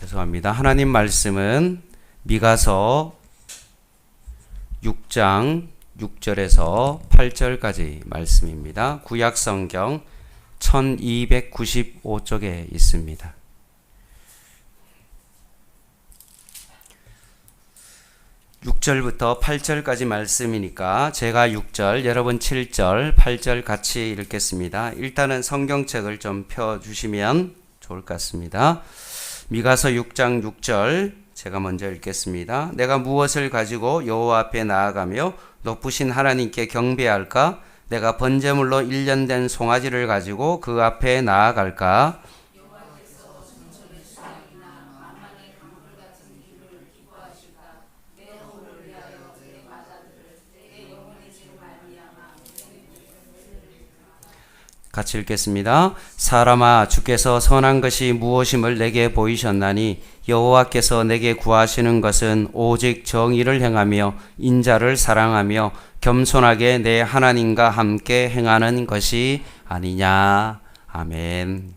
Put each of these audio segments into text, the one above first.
죄송합니다. 하나님 말씀은 미가서 6장 6절에서 8절까지 말씀입니다. 구약 성경 1295쪽에 있습니다. (6절부터) (8절까지) 말씀이니까 제가 6절, 여러분 7절, 8절 같이 읽겠습니다. 일단은 성경책을 좀 펴주시면 좋을 것 같습니다. 미가서 6장 6절 제가 먼저 읽겠습니다. 내가 무엇을 가지고 여호와 앞에 나아가며 높으신 하나님께 경배할까? 내가 번제물로 1년 된 송아지를 가지고 그 앞에 나아갈까? 같이 읽겠습니다. 사람아, 주께서 선한 것이 무엇임을 내게 보이셨나니 여호와께서 내게 구하시는 것은 오직 정의를 행하며 인자를 사랑하며 겸손하게 내 하나님과 함께 행하는 것이 아니냐. 아멘.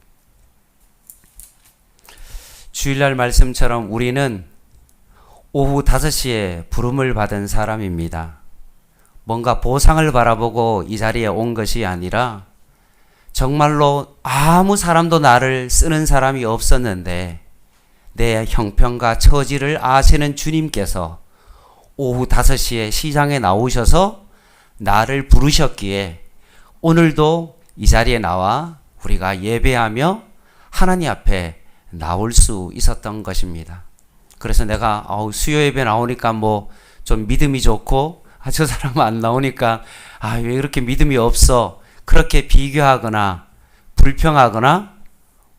주일날 말씀처럼 우리는 오후 5시에 부름을 받은 사람입니다. 뭔가 보상을 바라보고 이 자리에 온 것이 아니라 정말로 아무 사람도 나를 쓰는 사람이 없었는데 내 형편과 처지를 아시는 주님께서 오후 5시에 시장에 나오셔서 나를 부르셨기에 오늘도 이 자리에 나와 우리가 예배하며 하나님 앞에 나올 수 있었던 것입니다. 그래서 내가 수요 예배 나오니까 뭐 좀 믿음이 좋고 저 사람 안 나오니까 왜 이렇게 믿음이 없어, 그렇게 비교하거나 불평하거나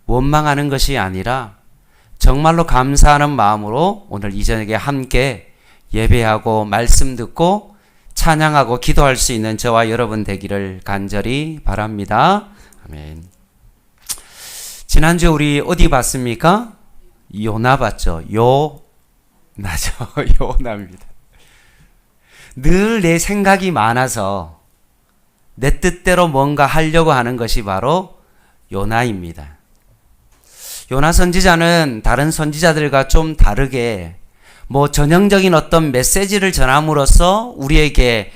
원망하는 것이 아니라 정말로 감사하는 마음으로 오늘 이 저녁에 함께 예배하고 말씀 듣고 찬양하고 기도할 수 있는 저와 여러분 되기를 간절히 바랍니다. 아멘. 지난주에 우리 어디 봤습니까? 요나 봤죠. 요나죠. 요나입니다. 늘 내 생각이 많아서 내 뜻대로 뭔가 하려고 하는 것이 바로 요나입니다. 요나 선지자는 다른 선지자들과 좀 다르게 전형적인 어떤 메시지를 전함으로써 우리에게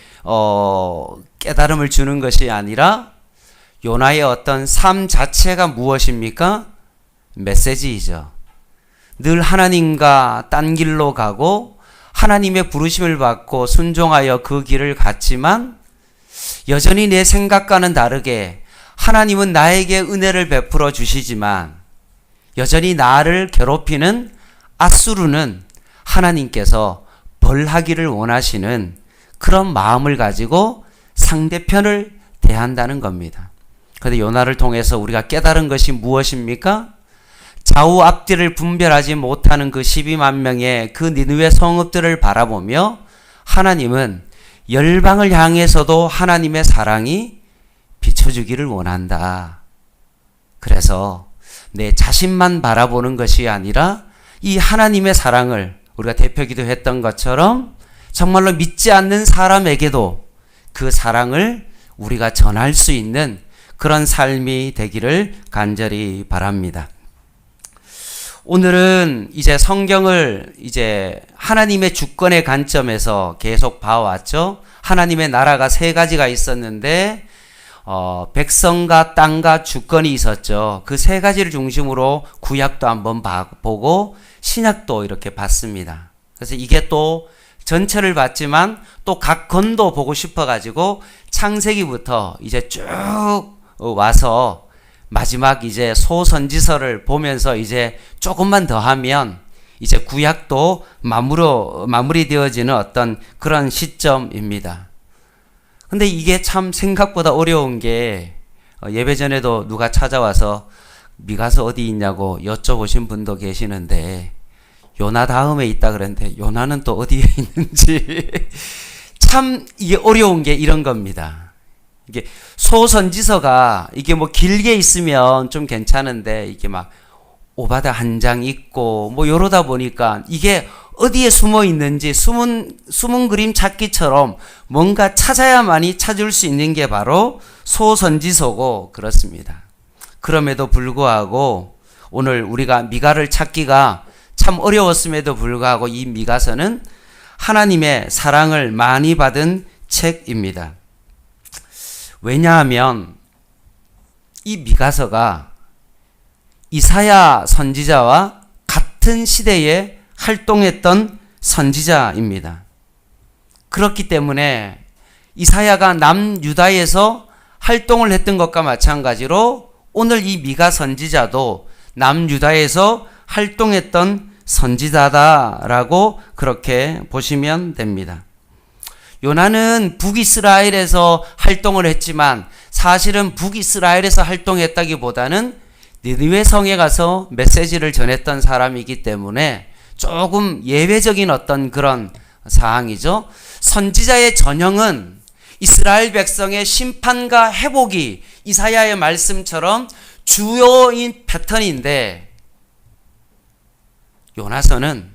깨달음을 주는 것이 아니라 요나의 어떤 삶 자체가 무엇입니까? 메시지이죠. 늘 하나님과 딴 길로 가고 하나님의 부르심을 받고 순종하여 그 길을 갔지만 여전히 내 생각과는 다르게 하나님은 나에게 은혜를 베풀어 주시지만 여전히 나를 괴롭히는 앗수르는 하나님께서 벌하기를 원하시는 그런 마음을 가지고 상대편을 대한다는 겁니다. 그런데 요나를 통해서 우리가 깨달은 것이 무엇입니까? 좌우 앞뒤를 분별하지 못하는 그 12만 명의 그 니느웨 성읍들을 바라보며 하나님은 열방을 향해서도 하나님의 사랑이 비춰주기를 원한다. 그래서 내 자신만 바라보는 것이 아니라 이 하나님의 사랑을 우리가 대표기도 했던 것처럼 정말로 믿지 않는 사람에게도 그 사랑을 우리가 전할 수 있는 그런 삶이 되기를 간절히 바랍니다. 오늘은 이제 성경을 하나님의 주권의 관점에서 계속 봐왔죠. 하나님의 나라가 3가지가 있었는데 백성과 땅과 주권이 있었죠. 그 3가지를 중심으로 구약도 한번 보고 신약도 이렇게 봤습니다. 그래서 이게 또 전체를 봤지만 또 각 건도 보고 싶어가지고 창세기부터 이제 쭉 와서 마지막 소선지서를 보면서 조금만 더 하면 구약도 마무리되어지는 어떤 그런 시점입니다. 근데 이게 참 생각보다 어려운 게 예배 전에도 누가 찾아와서 미가서 어디 있냐고 여쭤보신 분도 계시는데 요나 다음에 있다 그랬는데 요나는 또 어디에 있는지 참 이게 어려운 게 이런 겁니다. 이게 소선지서가 길게 있으면 좀 괜찮은데 오바다 한 장 있고 요러다 보니까 이게 어디에 숨어 있는지 숨은 그림 찾기처럼 뭔가 찾아야만이 찾을 수 있는 게 바로 소선지서고 그렇습니다. 그럼에도 불구하고 오늘 우리가 미가를 찾기가 참 어려웠음에도 불구하고 이 미가서는 하나님의 사랑을 많이 받은 책입니다. 왜냐하면 이 미가서가 이사야 선지자와 같은 시대에 활동했던 선지자입니다. 그렇기 때문에 이사야가 남유다에서 활동을 했던 것과 마찬가지로 오늘 이 미가 선지자도 남유다에서 활동했던 선지자다라고 그렇게 보시면 됩니다. 요나는 북이스라엘에서 활동을 했지만 사실은 북이스라엘에서 활동했다기보다는 니느웨 성에 가서 메시지를 전했던 사람이기 때문에 조금 예외적인 어떤 그런 사항이죠. 선지자의 전형은 이스라엘 백성의 심판과 회복이 이사야의 말씀처럼 주요인 패턴인데, 요나서는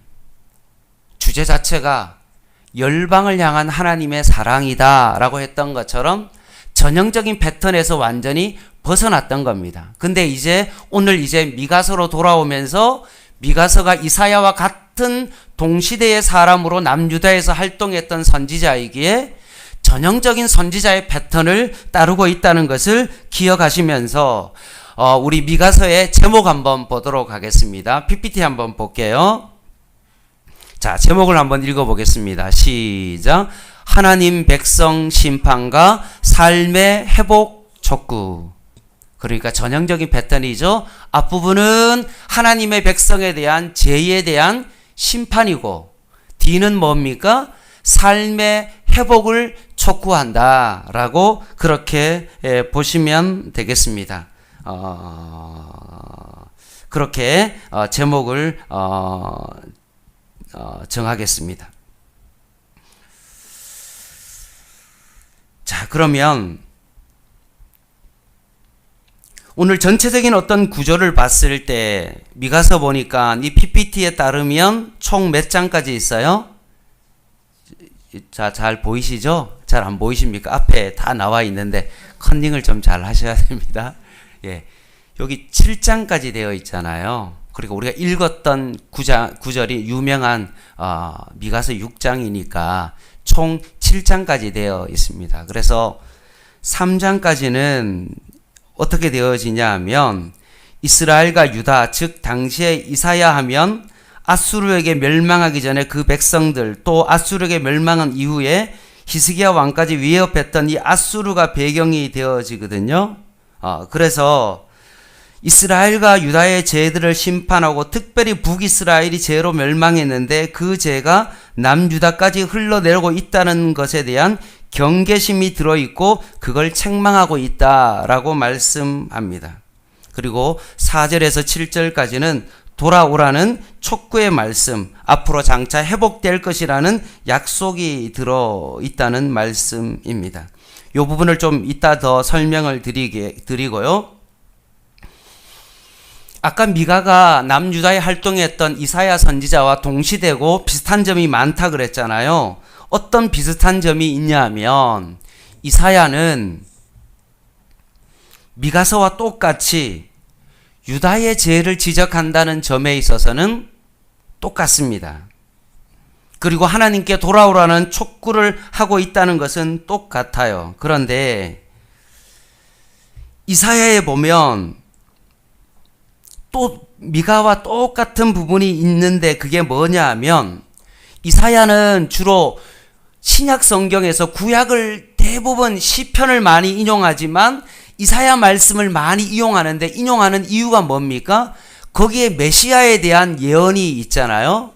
주제 자체가 열방을 향한 하나님의 사랑이다 라고 했던 것처럼 전형적인 패턴에서 완전히 벗어났던 겁니다. 근데 오늘 미가서로 돌아오면서 미가서가 이사야와 같은 동시대의 사람으로 남유다에서 활동했던 선지자이기에 전형적인 선지자의 패턴을 따르고 있다는 것을 기억하시면서 우리 미가서의 제목 한번 보도록 하겠습니다. PPT 한번 볼게요. 자, 제목을 한번 읽어보겠습니다. 시작. 하나님 백성 심판과 삶의 회복 촉구. 그러니까 전형적인 패턴이죠. 앞부분은 하나님의 백성에 대한 죄에 대한 심판이고, 뒤는 뭡니까? 삶의 회복을 촉구한다라고 그렇게 보시면 되겠습니다. 그렇게 제목을 정하겠습니다. 자, 그러면 오늘 전체적인 어떤 구조를 봤을 때 미가서 보니까 이 PPT에 따르면 총 몇 장까지 있어요? 자, 잘 보이시죠? 잘 안 보이십니까? 앞에 다 나와 있는데 컨닝을 좀 잘 하셔야 됩니다. 예, 여기 7장까지 되어 있잖아요. 그리고 우리가 읽었던 구절이 유명한 미가서 6장이니까 총 7장까지 되어 있습니다. 그래서 3장까지는 어떻게 되어지냐 하면 이스라엘과 유다, 즉 당시에 이사야 하면 아수르에게 멸망하기 전에 그 백성들, 또 아수르에게 멸망한 이후에 히스기야 왕까지 위협했던 이 아수르가 배경이 되어지거든요. 그래서 이스라엘과 유다의 죄들을 심판하고 특별히 북이스라엘이 죄로 멸망했는데 그 죄가 남유다까지 흘러내려고 있다는 것에 대한 경계심이 들어있고 그걸 책망하고 있다라고 말씀합니다. 그리고 4절에서 7절까지는 돌아오라는 촉구의 말씀, 앞으로 장차 회복될 것이라는 약속이 들어있다는 말씀입니다. 이 부분을 좀 이따 더 설명을 드리고요. 아까 미가가 남유다에 활동했던 이사야 선지자와 동시되고 비슷한 점이 많다 그랬잖아요. 어떤 비슷한 점이 있냐 하면 이사야는 미가서와 똑같이 유다의 죄를 지적한다는 점에 있어서는 똑같습니다. 그리고 하나님께 돌아오라는 촉구를 하고 있다는 것은 똑같아요. 그런데 이사야에 보면 또 미가와 똑같은 부분이 있는데 그게 뭐냐 하면 이사야는 주로 신약 성경에서 구약을 대부분 시편을 많이 인용하지만 이사야 말씀을 많이 인용하는데 인용하는 이유가 뭡니까? 거기에 메시아에 대한 예언이 있잖아요.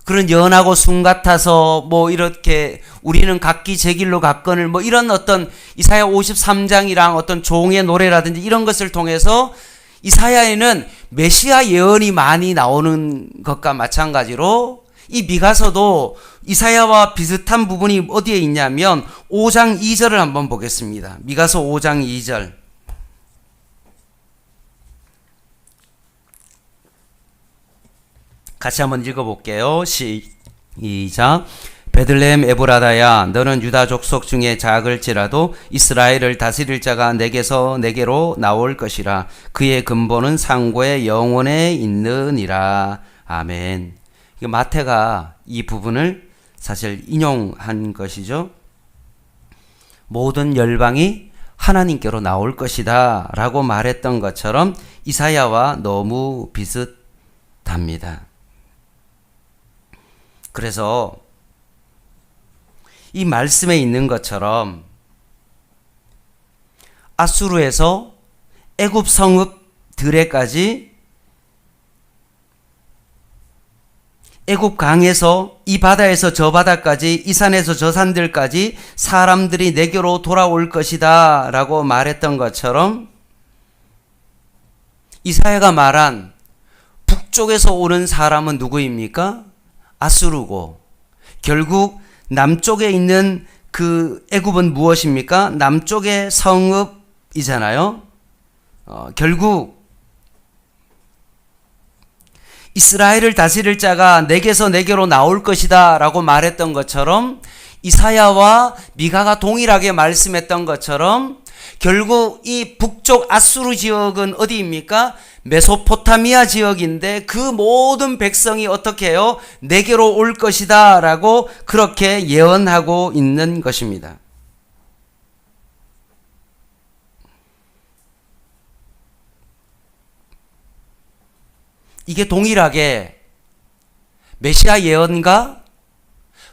그런 예언하고 순 같아서 뭐 이렇게 우리는 각기 제 길로 갔거늘 뭐 이런 어떤 이사야 53장이랑 어떤 종의 노래라든지 이런 것을 통해서 이사야에는 메시아 예언이 많이 나오는 것과 마찬가지로 이 미가서도 이사야와 비슷한 부분이 어디에 있냐면 5장 2절을 한번 보겠습니다. 미가서 5장 2절. 같이 한번 읽어볼게요. 시작. 베들레헴 에브라다야, 너는 유다 족속 중에 작을지라도 이스라엘을 다스릴 자가 내게로 나올 것이라. 그의 근본은 상고의 영원에 있느니라. 아멘. 마태가 이 부분을 사실 인용한 것이죠. 모든 열방이 하나님께로 나올 것이다 라고 말했던 것처럼 이사야와 너무 비슷합니다. 그래서 이 말씀에 있는 것처럼 아수르에서 애굽 성읍 드레까지, 애굽 강에서 이 바다에서 저 바다까지, 이 산에서 저 산들까지 사람들이 내게로 돌아올 것이다 라고 말했던 것처럼 이사야가 말한 북쪽에서 오는 사람은 누구입니까? 아수르고, 결국 남쪽에 있는 그 애굽은 무엇입니까? 남쪽의 성읍이잖아요. 결국 이스라엘을 다스릴 자가 내게서 내게로 나올 것이다 라고 말했던 것처럼, 이사야와 미가가 동일하게 말씀했던 것처럼 결국 이 북쪽 아수르 지역은 어디입니까? 메소포타미아 지역인데 그 모든 백성이 어떻게 해요? 내게로 올 것이다 라고 그렇게 예언하고 있는 것입니다. 이게 동일하게 메시아 예언과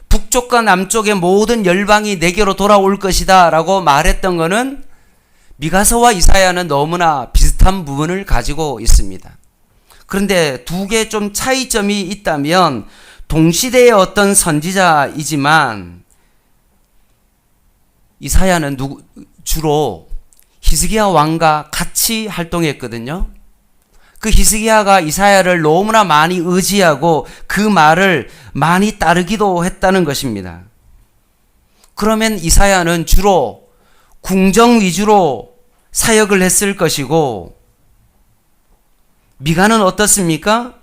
북쪽과 남쪽의 모든 열방이 내게로 돌아올 것이다 라고 말했던 것은 미가서와 이사야는 너무나 비슷한 부분을 가지고 있습니다. 그런데 두 개 좀 차이점이 있다면, 동시대의 어떤 선지자이지만 이사야는 주로 히스기야 왕과 같이 활동했거든요. 그 히스기야가 이사야를 너무나 많이 의지하고 그 말을 많이 따르기도 했다는 것입니다. 그러면 이사야는 주로 궁정 위주로 사역을 했을 것이고, 미가는 어떻습니까?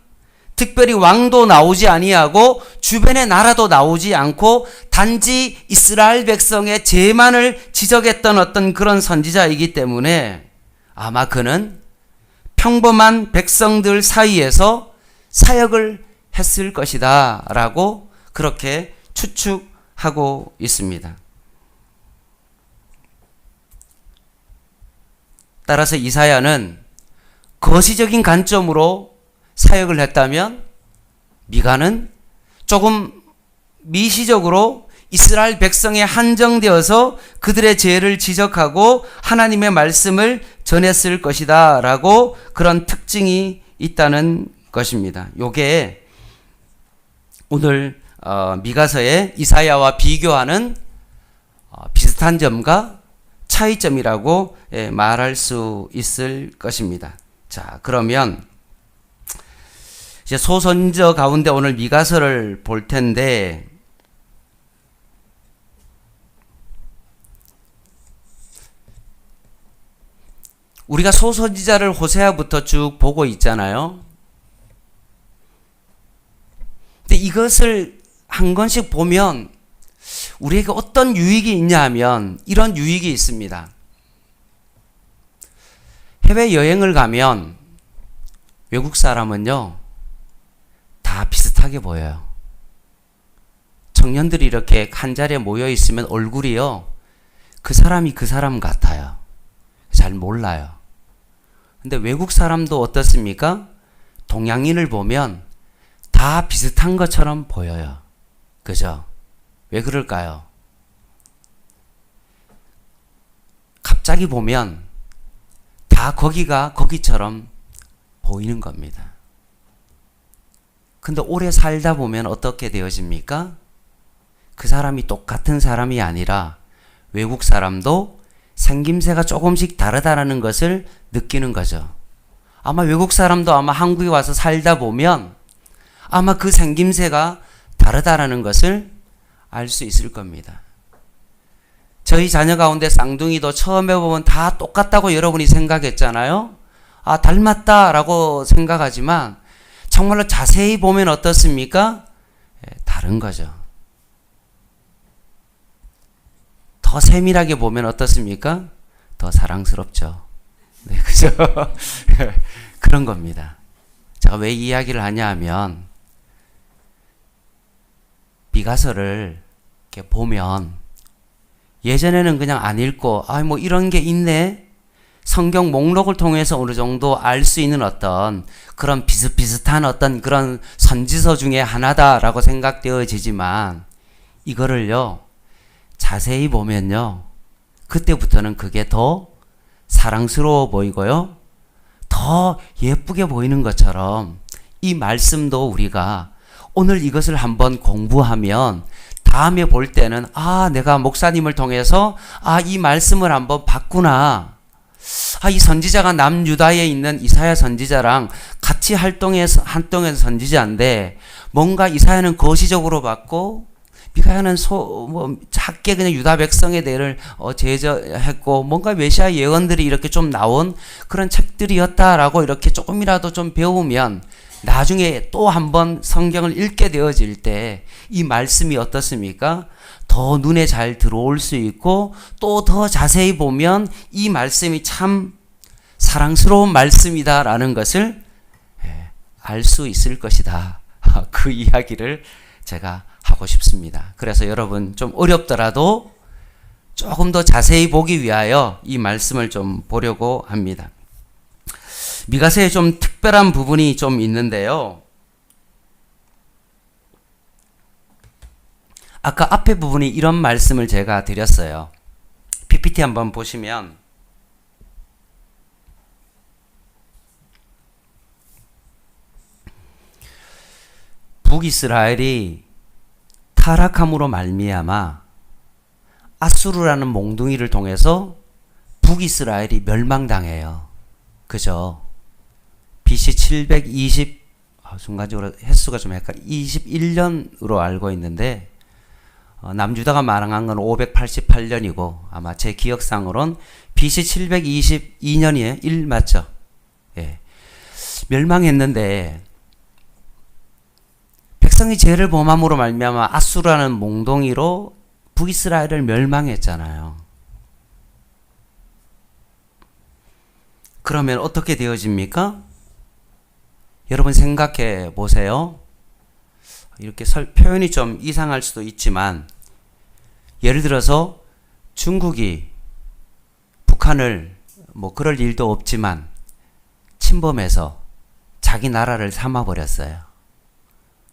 특별히 왕도 나오지 아니하고 주변의 나라도 나오지 않고 단지 이스라엘 백성의 죄만을 지적했던 어떤 그런 선지자이기 때문에 아마 그는 평범한 백성들 사이에서 사역을 했을 것이다 라고 그렇게 추측하고 있습니다. 따라서 이사야는 거시적인 관점으로 사역을 했다면, 미가는 조금 미시적으로 이스라엘 백성에 한정되어서 그들의 죄를 지적하고 하나님의 말씀을 전했을 것이다 라고 그런 특징이 있다는 것입니다. 요게 오늘 미가서의 이사야와 비교하는 비슷한 점과 차이점이라고 말할 수 있을 것입니다. 자, 그러면 이제 소선저 가운데 오늘 미가서를 볼 텐데, 우리가 소선지자를 호세아부터 쭉 보고 있잖아요. 근데 이것을 한 권씩 보면 우리에게 어떤 유익이 있냐 하면 이런 유익이 있습니다. 해외여행을 가면 외국 사람은요, 다 비슷하게 보여요. 청년들이 이렇게 한 자리에 모여 있으면 얼굴이요, 그 사람이 그 사람 같아요. 잘 몰라요. 근데 외국 사람도 어떻습니까? 동양인을 보면 다 비슷한 것처럼 보여요. 그죠? 왜 그럴까요? 갑자기 보면 다 거기가 거기처럼 보이는 겁니다. 근데 오래 살다 보면 어떻게 되어집니까? 그 사람이 똑같은 사람이 아니라 외국 사람도 생김새가 조금씩 다르다는 것을 느끼는 거죠. 아마 외국 사람도 아마 한국에 와서 살다 보면 아마 그 생김새가 다르다는 것을 알 수 있을 겁니다. 저희 자녀 가운데 쌍둥이도 처음에 보면 다 똑같다고 여러분이 생각했잖아요. 아, 닮았다라고 생각하지만 정말로 자세히 보면 어떻습니까? 다른 거죠. 더 세밀하게 보면 어떻습니까? 더 사랑스럽죠. 네, 그죠? 그런 겁니다. 제가 왜 이 이야기를 하냐 하면 미가서를 이렇게 보면 예전에는 그냥 안 읽고 뭐 이런 게 있네, 성경 목록을 통해서 어느 정도 알 수 있는 어떤 그런 비슷비슷한 어떤 그런 선지서 중에 하나다라고 생각되어지지만, 이거를요 자세히 보면요 그때부터는 그게 더 사랑스러워 보이고요 더 예쁘게 보이는 것처럼, 이 말씀도 우리가 오늘 이것을 한번 공부하면 다음에 볼 때는 내가 목사님을 통해서 이 말씀을 한번 봤구나, 이 선지자가 남유다에 있는 이사야 선지자랑 같이 활동해서 선지자인데, 뭔가 이사야는 거시적으로 봤고 미가야는 작게 그냥 유다 백성에 대해를 제저했고, 뭔가 메시아 예언들이 이렇게 좀 나온 그런 책들이었다라고 이렇게 조금이라도 좀 배우면 나중에 또 한번 성경을 읽게 되어질 때 이 말씀이 어떻습니까? 더 눈에 잘 들어올 수 있고, 또 더 자세히 보면 이 말씀이 참 사랑스러운 말씀이다라는 것을 알 수 있을 것이다. 그 이야기를 제가 하고 싶습니다. 그래서 여러분 좀 어렵더라도 조금 더 자세히 보기 위하여 이 말씀을 좀 보려고 합니다. 미가서에 좀 특별한 부분이 좀 있는데요. 아까 앞에 부분이 이런 말씀을 제가 드렸어요. PPT 한번 보시면 북이스라엘이 타락함으로 말미암아 아수르라는 몽둥이를 통해서 북이스라엘이 멸망당해요. 그죠? BC 720, 순간적으로 횟수가 좀 헷갈려, 21년으로 알고 있는데, 남유다가 망한 건 588년이고, 아마 제 기억상으론 BC 722년이에요. 1 맞죠? 예. 멸망했는데, 백성이 죄를 범함으로 말미암아 아수르라는 몽둥이로 북이스라엘을 멸망했잖아요. 그러면 어떻게 되어집니까? 여러분 생각해 보세요. 이렇게 표현이 좀 이상할 수도 있지만, 예를 들어서 중국이 북한을 그럴 일도 없지만 침범해서 자기 나라를 삼아버렸어요.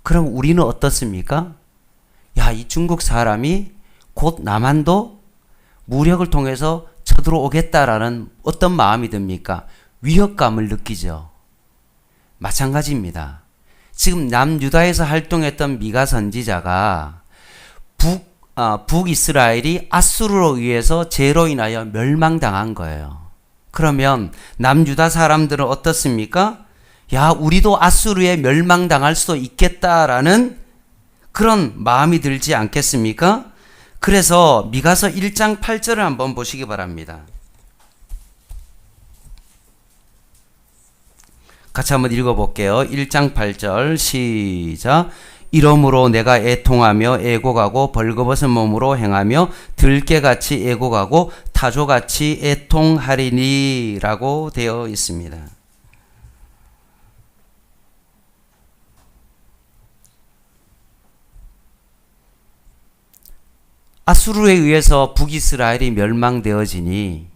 그럼 우리는 어떻습니까? 이 중국 사람이 곧 남한도 무력을 통해서 쳐들어오겠다라는 어떤 마음이 듭니까? 위협감을 느끼죠. 마찬가지입니다. 지금 남유다에서 활동했던 미가 선지자가 북이스라엘이 아수르로 의해서 죄로 인하여 멸망당한 거예요. 그러면 남유다 사람들은 어떻습니까? 우리도 아수르에 멸망당할 수도 있겠다라는 그런 마음이 들지 않겠습니까? 그래서 미가서 1장 8절을 한번 보시기 바랍니다. 같이 한번 읽어볼게요. 1장 8절 시작. 이러므로 내가 애통하며 애곡하고 벌거벗은 몸으로 행하며 들깨같이 애곡하고 타조같이 애통하리니 라고 되어 있습니다. 아수르에 의해서 북이스라엘이 멸망되어지니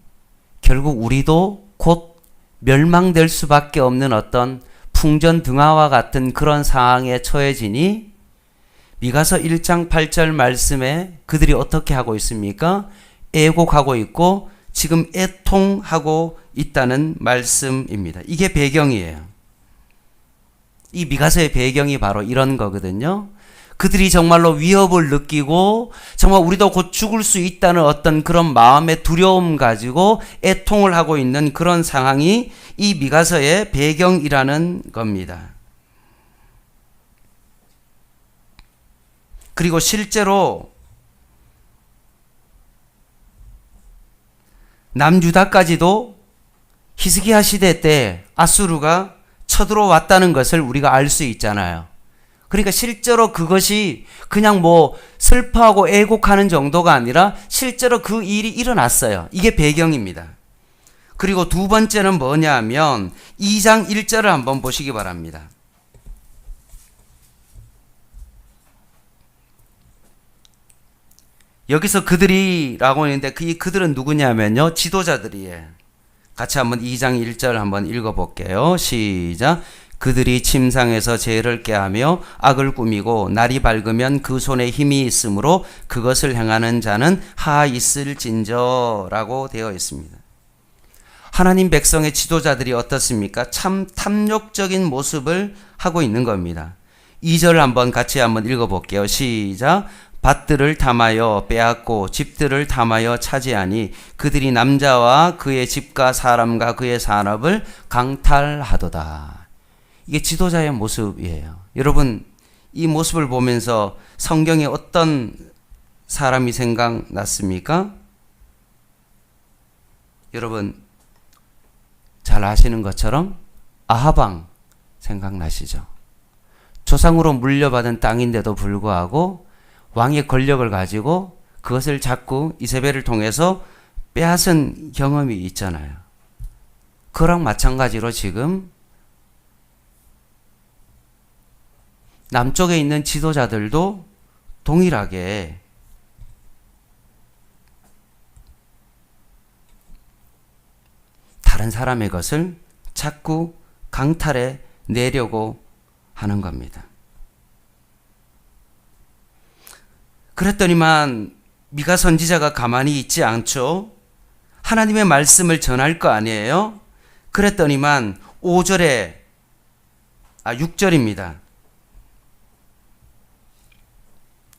결국 우리도 곧 멸망될 수밖에 없는 어떤 풍전등화와 같은 그런 상황에 처해지니, 미가서 1장 8절 말씀에 그들이 어떻게 하고 있습니까? 애곡하고 있고 지금 애통하고 있다는 말씀입니다. 이게 배경이에요. 이 미가서의 배경이 바로 이런 거거든요. 그들이 정말로 위협을 느끼고 정말 우리도 곧 죽을 수 있다는 어떤 그런 마음의 두려움 가지고 애통을 하고 있는 그런 상황이 이 미가서의 배경이라는 겁니다. 그리고 실제로 남유다까지도 히스기야 시대 때 아수르가 쳐들어왔다는 것을 우리가 알 수 있잖아요. 그러니까 실제로 그것이 그냥 슬퍼하고 애곡하는 정도가 아니라 실제로 그 일이 일어났어요. 이게 배경입니다. 그리고 두 번째는 뭐냐 하면 2장 1절을 한번 보시기 바랍니다. 여기서 그들이라고 했는데 그들은 누구냐면요. 지도자들이에요. 같이 한번 2장 1절 한번 읽어볼게요. 시작. 그들이 침상에서 죄를 꾀하며 악을 꾸미고 날이 밝으면 그 손에 힘이 있으므로 그것을 행하는 자는 하 있을진저라고 되어 있습니다. 하나님 백성의 지도자들이 어떻습니까? 참 탐욕적인 모습을 하고 있는 겁니다. 2절 한번 같이 한번 읽어볼게요. 시작. 밭들을 탐하여 빼앗고 집들을 탐하여 차지하니 그들이 남자와 그의 집과 사람과 그의 산업을 강탈하도다. 이게 지도자의 모습이에요. 여러분, 이 모습을 보면서 성경에 어떤 사람이 생각났습니까? 여러분, 잘 아시는 것처럼 아하방 생각나시죠? 조상으로 물려받은 땅인데도 불구하고 왕의 권력을 가지고 그것을 자꾸 이세벨을 통해서 빼앗은 경험이 있잖아요. 그랑 마찬가지로 지금 남쪽에 있는 지도자들도 동일하게 다른 사람의 것을 자꾸 강탈해 내려고 하는 겁니다. 그랬더니만 미가 선지자가 가만히 있지 않죠. 하나님의 말씀을 전할 거 아니에요. 그랬더니만 6절입니다.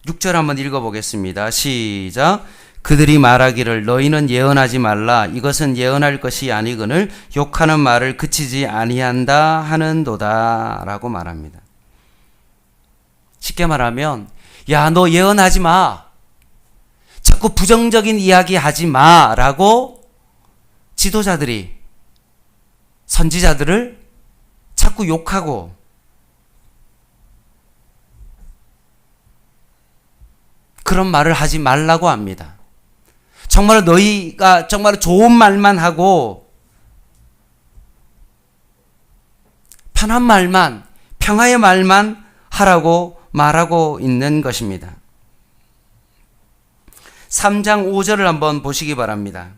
6절 한번 읽어보겠습니다. 시작. 그들이 말하기를 너희는 예언하지 말라. 이것은 예언할 것이 아니거늘 욕하는 말을 그치지 아니한다 하는도다 라고 말합니다. 쉽게 말하면 야, 너 예언하지 마. 자꾸 부정적인 이야기 하지 마 라고 지도자들이 선지자들을 자꾸 욕하고 그런 말을 하지 말라고 합니다. 정말 너희가 정말 좋은 말만 하고 편한 말만, 평화의 말만 하라고 말하고 있는 것입니다. 3장 5절을 한번 보시기 바랍니다.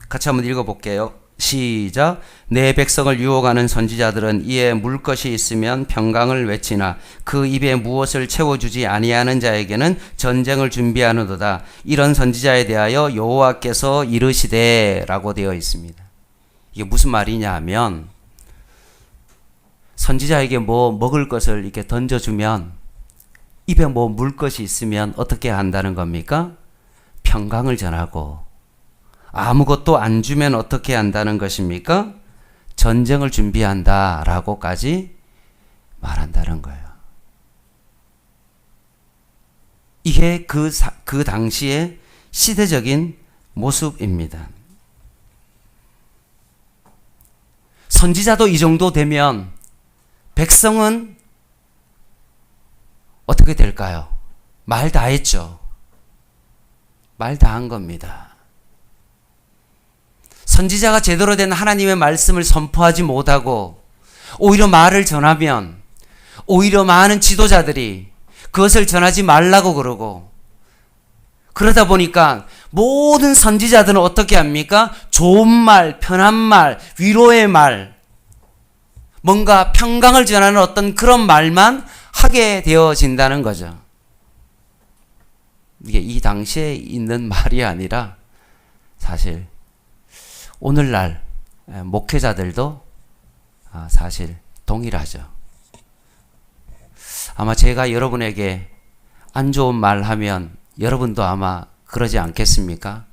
같이 한번 읽어볼게요. 시작. 내 백성을 유혹하는 선지자들은 이에 물 것이 있으면 평강을 외치나 그 입에 무엇을 채워주지 아니하는 자에게는 전쟁을 준비하는도다. 이런 선지자에 대하여 여호와께서 이르시되 라고 되어 있습니다. 이게 무슨 말이냐 하면 선지자에게 뭐 먹을 것을 이렇게 던져주면 입에 뭐 물 것이 있으면 어떻게 한다는 겁니까? 평강을 전하고 아무것도 안 주면 어떻게 한다는 것입니까? 전쟁을 준비한다 라고까지 말한다는 거예요. 이게 그 당시의 시대적인 모습입니다. 선지자도 이 정도 되면 백성은 어떻게 될까요? 말 다 했죠. 말 다 한 겁니다. 선지자가 제대로 된 하나님의 말씀을 선포하지 못하고 오히려 말을 전하면 오히려 많은 지도자들이 그것을 전하지 말라고 그러고 그러다 보니까 모든 선지자들은 어떻게 합니까? 좋은 말, 편한 말, 위로의 말, 뭔가 평강을 전하는 어떤 그런 말만 하게 되어진다는 거죠. 이게 이 당시에 있는 말이 아니라 사실 오늘날 목회자들도 사실 동일하죠. 아마 제가 여러분에게 안 좋은 말 하면 여러분도 아마 그러지 않겠습니까?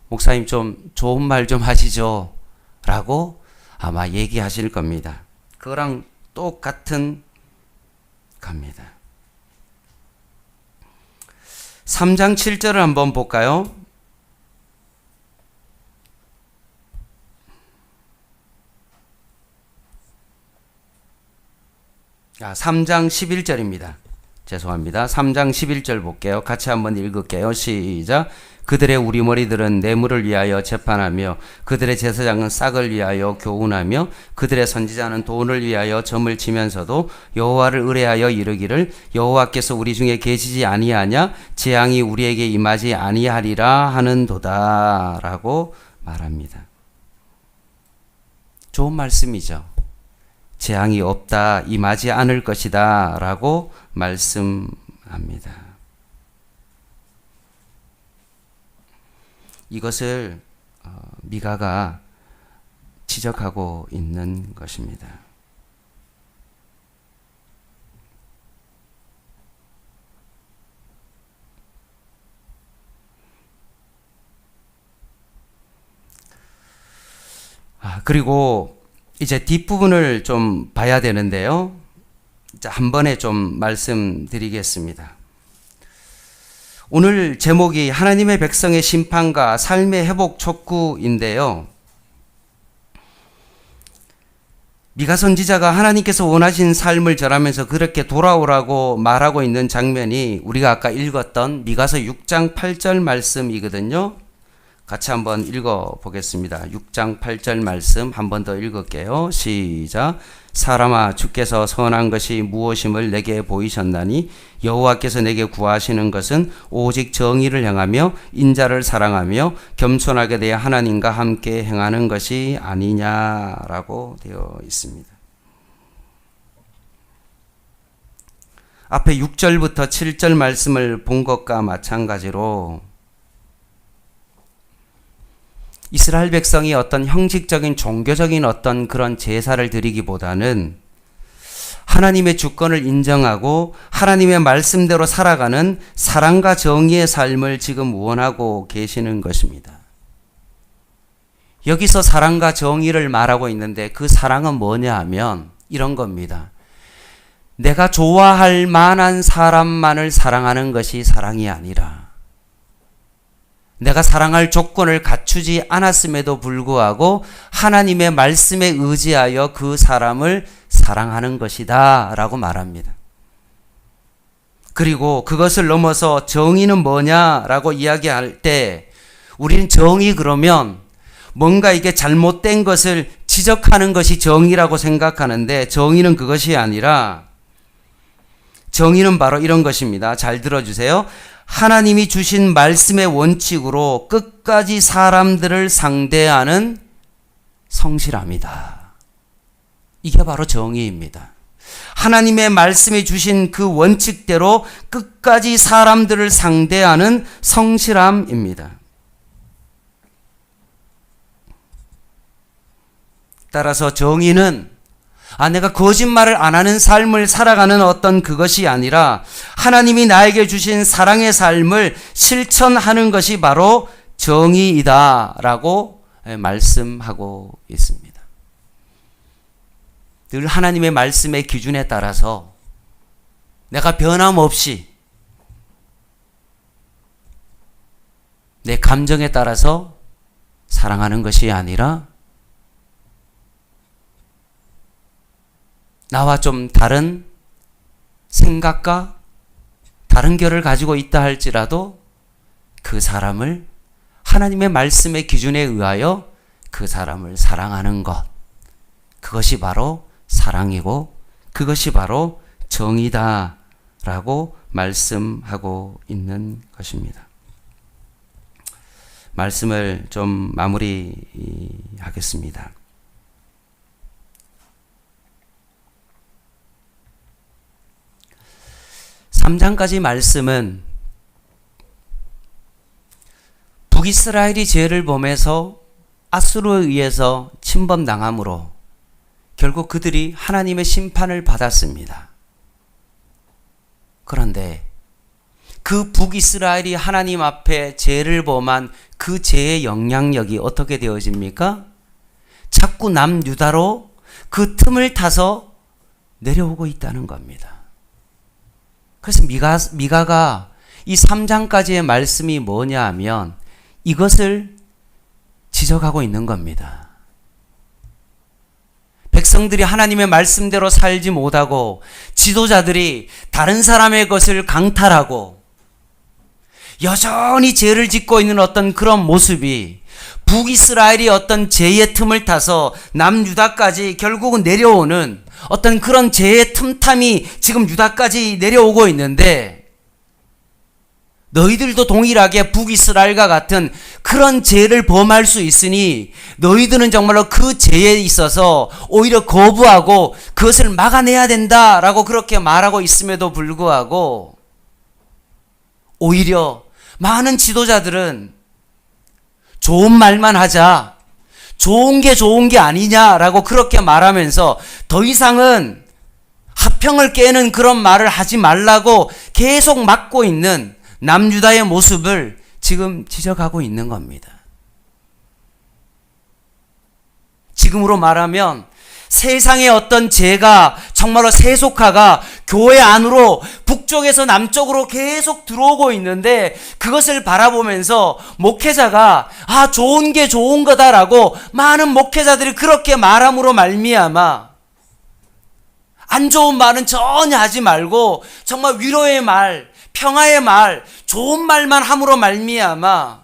목사님 좀 좋은 말 좀 하시죠 라고 아마 얘기하실 겁니다. 그거랑 똑같은 겁니다. 3장 7절을 한번 볼까요? 3장 11절입니다. 죄송합니다. 3장 11절 볼게요. 같이 한번 읽을게요. 시작. 그들의 우리머리들은 뇌물을 위하여 재판하며 그들의 제사장은 싹을 위하여 교훈하며 그들의 선지자는 돈을 위하여 점을 치면서도 여호와를 의뢰하여 이르기를 여호와께서 우리 중에 계시지 아니하냐 재앙이 우리에게 임하지 아니하리라 하는도다 라고 말합니다. 좋은 말씀이죠. 재앙이 없다, 임하지 않을 것이다 라고 말씀합니다. 이것을 미가가 지적하고 있는 것입니다. 그리고 이제 뒷부분을 좀 봐야 되는데요. 한 번에 좀 말씀드리겠습니다. 오늘 제목이 하나님의 백성의 심판과 삶의 회복 촉구인데요. 미가 선지자가 하나님께서 원하신 삶을 전하면서 그렇게 돌아오라고 말하고 있는 장면이 우리가 아까 읽었던 미가서 6장 8절 말씀이거든요. 같이 한번 읽어보겠습니다. 6장 8절 말씀 한 번 더 읽을게요. 시작. 사람아, 주께서 선한 것이 무엇임을 내게 보이셨나니 여호와께서 내게 구하시는 것은 오직 정의를 행하며 인자를 사랑하며 겸손하게 대해 하나님과 함께 행하는 것이 아니냐라고 되어 있습니다. 앞에 6절부터 7절 말씀을 본 것과 마찬가지로 이스라엘 백성이 어떤 형식적인 종교적인 어떤 그런 제사를 드리기보다는 하나님의 주권을 인정하고 하나님의 말씀대로 살아가는 사랑과 정의의 삶을 지금 원하고 계시는 것입니다. 여기서 사랑과 정의를 말하고 있는데 그 사랑은 뭐냐 하면 이런 겁니다. 내가 좋아할 만한 사람만을 사랑하는 것이 사랑이 아니라 내가 사랑할 조건을 갖추지 않았음에도 불구하고 하나님의 말씀에 의지하여 그 사람을 사랑하는 것이다 라고 말합니다. 그리고 그것을 넘어서 정의는 뭐냐라고 이야기할 때 우리는 정의 그러면 뭔가 이게 잘못된 것을 지적하는 것이 정의라고 생각하는데 정의는 그것이 아니라 정의는 바로 이런 것입니다. 잘 들어주세요. 하나님이 주신 말씀의 원칙으로 끝까지 사람들을 상대하는 성실함이다. 이게 바로 정의입니다. 하나님의 말씀이 주신 그 원칙대로 끝까지 사람들을 상대하는 성실함입니다. 따라서 정의는 내가 거짓말을 안 하는 삶을 살아가는 어떤 그것이 아니라 하나님이 나에게 주신 사랑의 삶을 실천하는 것이 바로 정의이다라고 말씀하고 있습니다. 늘 하나님의 말씀의 기준에 따라서 내가 변함없이 내 감정에 따라서 사랑하는 것이 아니라 나와 좀 다른 생각과 다른 결을 가지고 있다 할지라도 그 사람을 하나님의 말씀의 기준에 의하여 그 사람을 사랑하는 것, 그것이 바로 사랑이고 그것이 바로 정의다라고 말씀하고 있는 것입니다. 말씀을 좀 마무리하겠습니다. 3장까지 말씀은 북이스라엘이 죄를 범해서 아수르에 의해서 침범당함으로 결국 그들이 하나님의 심판을 받았습니다. 그런데 그 북이스라엘이 하나님 앞에 죄를 범한 그 죄의 영향력이 어떻게 되어집니까? 자꾸 남유다로 그 틈을 타서 내려오고 있다는 겁니다. 그래서 미가가 이 3장까지의 말씀이 뭐냐 하면 이것을 지적하고 있는 겁니다. 백성들이 하나님의 말씀대로 살지 못하고 지도자들이 다른 사람의 것을 강탈하고 여전히 죄를 짓고 있는 어떤 그런 모습이 북이스라엘이 어떤 죄의 틈을 타서 남유다까지 결국은 내려오는 어떤 그런 죄의 틈탐이 지금 유다까지 내려오고 있는데, 너희들도 동일하게 북이스라엘과 같은 그런 죄를 범할 수 있으니 너희들은 정말로 그 죄에 있어서 오히려 거부하고 그것을 막아내야 된다라고 그렇게 말하고 있음에도 불구하고, 오히려 많은 지도자들은 좋은 말만 하자, 좋은 게 아니냐라고 그렇게 말하면서 더 이상은 화평을 깨는 그런 말을 하지 말라고 계속 막고 있는 남유다의 모습을 지금 지적하고 있는 겁니다. 지금으로 말하면 세상의 어떤 죄가 정말로 세속화가 교회 안으로 북쪽에서 남쪽으로 계속 들어오고 있는데, 그것을 바라보면서 목회자가 좋은 게 좋은 거다라고 많은 목회자들이 그렇게 말함으로 말미암아 안 좋은 말은 전혀 하지 말고 정말 위로의 말, 평화의 말, 좋은 말만 함으로 말미암아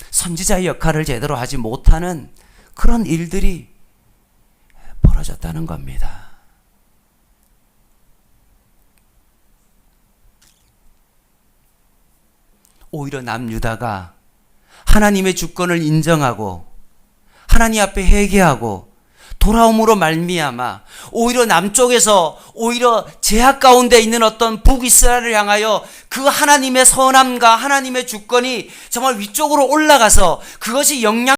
선지자의 역할을 제대로 하지 못하는 그런 일들이 벌어졌다는 겁니다. 오히려 남유다가 하나님의 주권을 인정하고 하나님 앞에 회개하고 돌아옴으로 말미암아 오히려 남쪽에서 오히려 제약 가운데 있는 어떤 북이스라엘을 향하여 그 하나님의 선함과 하나님의 주권이 정말 위쪽으로 올라가서 그것이 영향